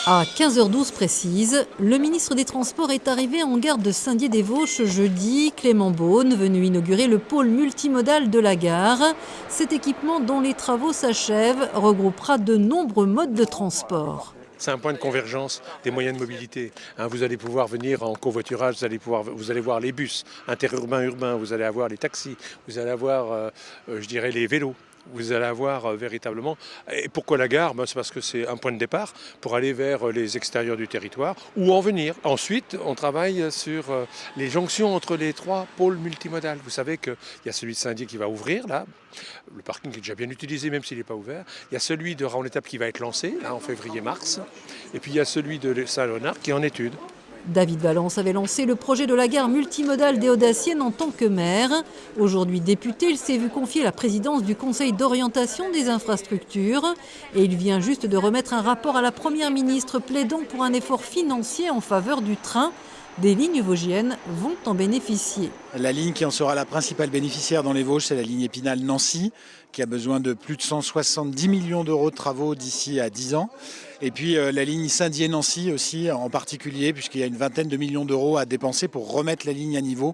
À 15h12 précise, le ministre des Transports est arrivé en gare de Saint-Dié-des-Vosges jeudi. Clément Beaune, venu inaugurer le pôle multimodal de la gare. Cet équipement, dont les travaux s'achèvent, regroupera de nombreux modes de transport. C'est un point de convergence des moyens de mobilité. Vous allez pouvoir venir en covoiturage, vous allez voir les bus interurbains, urbains, vous allez avoir les taxis, vous allez avoir, les vélos. Vous allez avoir véritablement. Et pourquoi la gare? C'est parce que c'est un point de départ pour aller vers les extérieurs du territoire ou en venir. Ensuite, on travaille sur les jonctions entre les trois pôles multimodales. Vous savez qu'il y a celui de Saint-Dié qui va ouvrir, là. Le parking est déjà bien utilisé, même s'il n'est pas ouvert. Il y a celui de Raon-l'Étape qui va être lancé, là, en février-mars. Et puis il y a celui de Saint-Léonard qui est en étude. David Valence avait lancé le projet de la gare multimodale des Hauts-Daciennes en tant que maire. Aujourd'hui député, il s'est vu confier la présidence du Conseil d'orientation des infrastructures. Et il vient juste de remettre un rapport à la Première ministre plaidant pour un effort financier en faveur du train. Des lignes vosgiennes vont en bénéficier. La ligne qui en sera la principale bénéficiaire dans les Vosges, c'est la ligne Épinal-Nancy, qui a besoin de plus de 170 millions d'euros de travaux d'ici à 10 ans. Et puis la ligne Saint-Dié-Nancy aussi en particulier, puisqu'il y a une vingtaine de millions d'euros à dépenser pour remettre la ligne à niveau,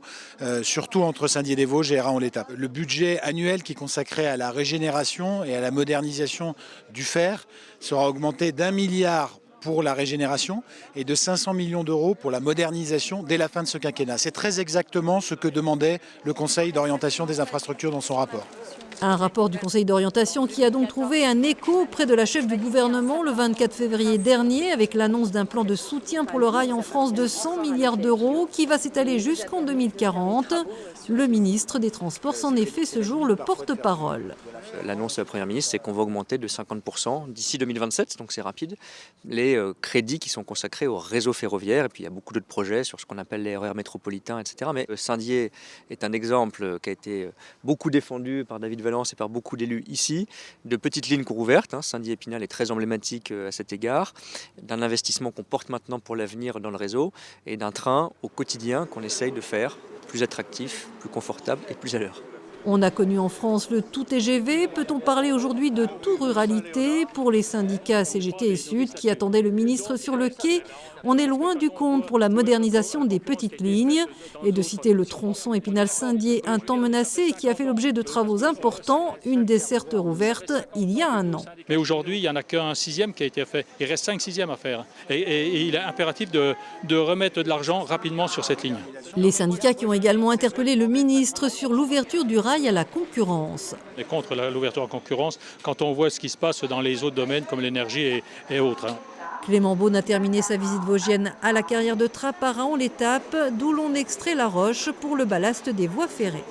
surtout entre Saint-Dié-des-Vosges et Raon-l'Étape. Le budget annuel qui est consacré à la régénération et à la modernisation du fer sera augmenté d'1 milliard pour la régénération et de 500 millions d'euros pour la modernisation dès la fin de ce quinquennat. C'est très exactement ce que demandait le Conseil d'orientation des infrastructures dans son rapport. Un rapport du Conseil d'orientation qui a donc trouvé un écho auprès de la chef du gouvernement le 24 février dernier avec l'annonce d'un plan de soutien pour le rail en France de 100 milliards d'euros qui va s'étaler jusqu'en 2040. Le ministre des Transports s'en est fait ce jour le porte-parole. L'annonce de la Première ministre, c'est qu'on va augmenter de 50% d'ici 2027, donc c'est rapide, les crédits qui sont consacrés au réseau ferroviaire. Et puis il y a beaucoup d'autres projets sur ce qu'on appelle les RER métropolitains, etc. Mais Saint-Dié est un exemple qui a été beaucoup défendu par David Valence et par beaucoup d'élus ici, de petites lignes courouvertes. Saint-Dié-Épinal est très emblématique à cet égard, d'un investissement qu'on porte maintenant pour l'avenir dans le réseau et d'un train au quotidien qu'on essaye de faire plus attractif, plus confortable et plus à l'heure. On a connu en France le tout TGV. Peut-on parler aujourd'hui de tout ruralité? Pour les syndicats CGT et Sud qui attendaient le ministre sur le quai, on est loin du compte pour la modernisation des petites lignes. Et de citer le tronçon Épinal-Saint-Dié, un temps menacé et qui a fait l'objet de travaux importants, une desserte rouverte il y a un an. Mais aujourd'hui, il n'y en a qu'un sixième qui a été fait. Il reste 5 sixièmes à faire. Et il est impératif de remettre de l'argent rapidement sur cette ligne. Les syndicats qui ont également interpellé le ministre sur l'ouverture du rail à la concurrence. Et contre l'ouverture à la concurrence, quand on voit ce qui se passe dans les autres domaines comme l'énergie et autres. Clément Beaune a terminé sa visite vosgienne à la carrière de Trappes à Raon-l'Étape, d'où l'on extrait la roche pour le ballast des voies ferrées.